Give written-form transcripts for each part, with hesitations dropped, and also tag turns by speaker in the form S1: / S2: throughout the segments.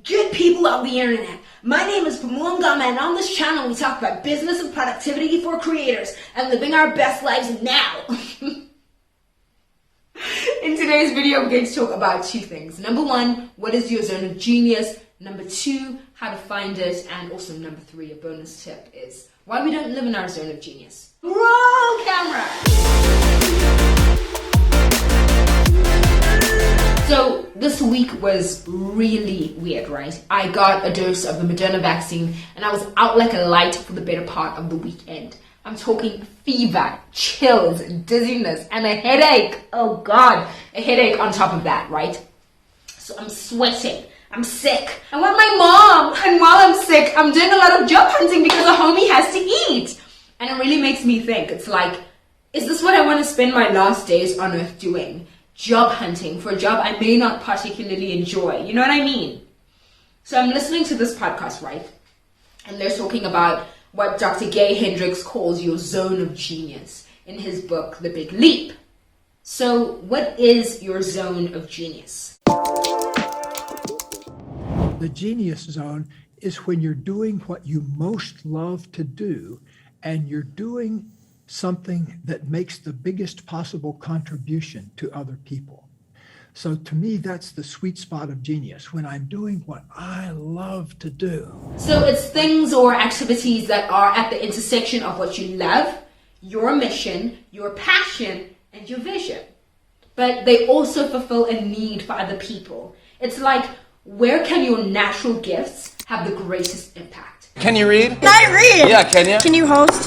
S1: Good people of the internet, my name is Pamela Ngama, and on this channel we talk about business and productivity for creators and living our best lives now. In today's video, we're going to talk about two things. Number one, what is your zone of genius? Number two, how to find it. And also number three, a bonus tip is why we don't live in our zone of genius. Roll camera! So this week was really weird, right? I got a dose of the Moderna vaccine and I was out like a light for the better part of the weekend. I'm talking fever, chills, dizziness, and a headache. Oh God, a headache on top of that, right? So I'm sweating, I'm sick. I want my mom, and while I'm sick, I'm doing a lot of job hunting because a homie has to eat. And it really makes me think, it's like, is this what I want to spend my last days on earth doing? Job hunting for a job I may not particularly enjoy. You know what I mean? So I'm listening to this podcast, right? And they're talking about what Dr. Gay Hendricks calls your zone of genius in his book, The Big Leap. So what is your zone of genius?
S2: The genius zone is when you're doing what you most love to do and you're doing something that makes the biggest possible contribution to other people. So to me, that's the sweet spot of genius, when I'm doing what I love to do.
S1: So it's things or activities that are at the intersection of what you love, your mission, your passion, and your vision. But they also fulfill a need for other people. It's like, where can your natural gifts have the greatest impact?
S3: Can you read?
S4: Can I read?
S3: Yeah, can you?
S4: Can you host?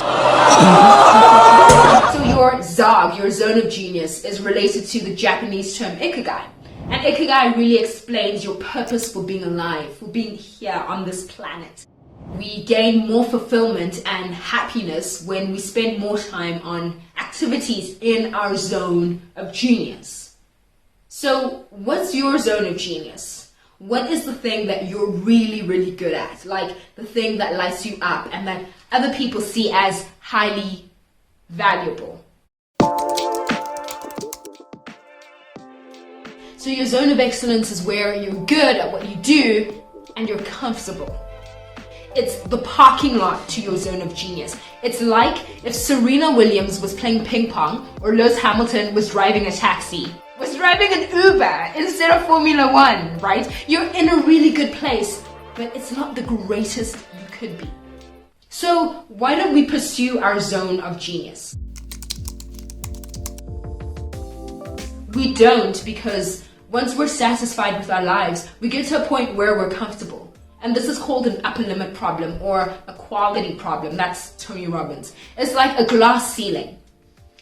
S1: So your ZOG, your zone of genius, is related to the Japanese term ikigai. And ikigai really explains your purpose for being alive, for being here on this planet. We gain more fulfillment and happiness when we spend more time on activities in our zone of genius. So what's your zone of genius? What is the thing that you're really, really good at? Like the thing that lights you up and that other people see as highly valuable. So your zone of excellence is where you're good at what you do and you're comfortable. It's the parking lot to your zone of genius. It's like if Serena Williams was playing ping pong or Lewis Hamilton was driving a taxi. Was driving an Uber instead of Formula One, right? You're in a really good place, but it's not the greatest you could be. So why don't we pursue our zone of genius? We don't, because once we're satisfied with our lives, we get to a point where we're comfortable. And this is called an upper limit problem or a quality problem. That's Tony Robbins. It's like a glass ceiling.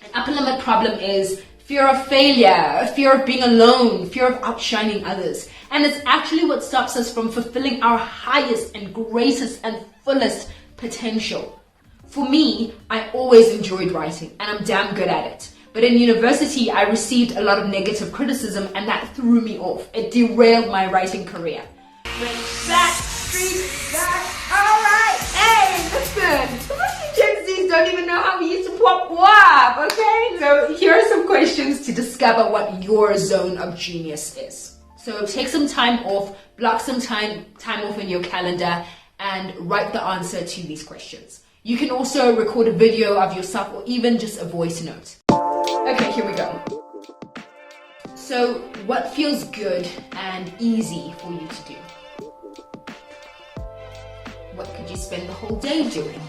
S1: An upper limit problem is fear of failure, fear of being alone, fear of outshining others. And it's actually what stops us from fulfilling our highest and greatest and fullest potential. For me, I always enjoyed writing and I'm damn good at it. But in university, I received a lot of negative criticism and that threw me off. It derailed my writing career. Back, street, back, alright, hey, listen. Gen Zs don't even know how we used to pop wap, okay? So here are some questions to discover what your zone of genius is. So take some time off, block some time off in your calendar and write the answer to these questions. You can also record a video of yourself or even just a voice note. Okay, here we go. So what feels good and easy for you to do? What could you spend the whole day doing?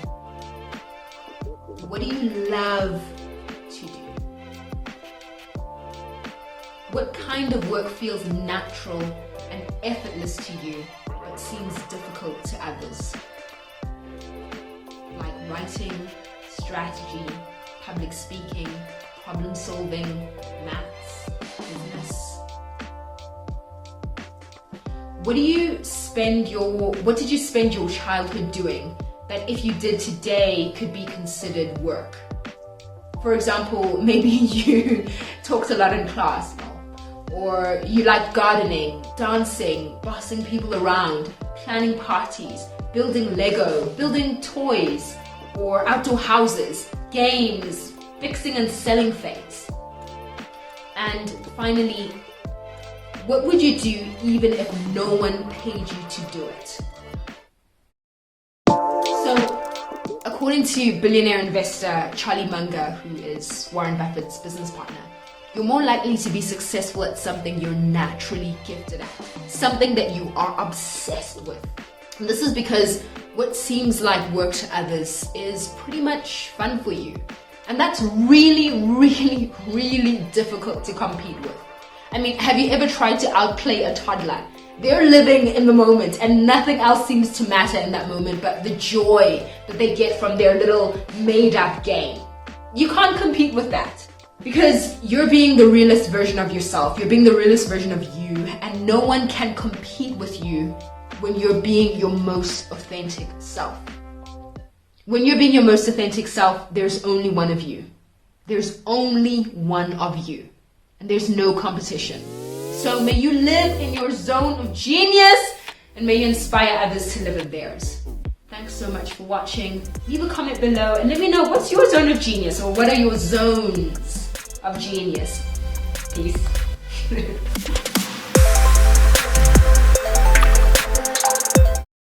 S1: What do you love to do? What kind of work feels natural and effortless to you but seems difficult to others? Like writing, strategy, public speaking, problem solving, maths, business. What did you spend your childhood doing that if you did today could be considered work? For example, maybe you talked a lot in class, or you liked gardening, dancing, bossing people around, planning parties, building Lego, building toys, or outdoor houses, games, fixing and selling things. And finally, What would you do even if no one paid you to do it? So, according to billionaire investor Charlie Munger, who is Warren Buffett's business partner, you're more likely to be successful at something you're naturally gifted at, something that you are obsessed with. And this is because what seems like work to others is pretty much fun for you. And that's really, really, really difficult to compete with. I mean, have you ever tried to outplay a toddler? They're living in the moment and nothing else seems to matter in that moment but the joy that they get from their little made-up game. You can't compete with that because you're being the realest version of yourself. You're being the realest version of you, and no one can compete with you when you're being your most authentic self. When you're being your most authentic self, there's only one of you. There's only one of you. And there's no competition. So may you live in your zone of genius, and may you inspire others to live in theirs. Thanks so much for watching. Leave a comment below and let me know what's your zone of genius, or what are your zones of genius. Peace.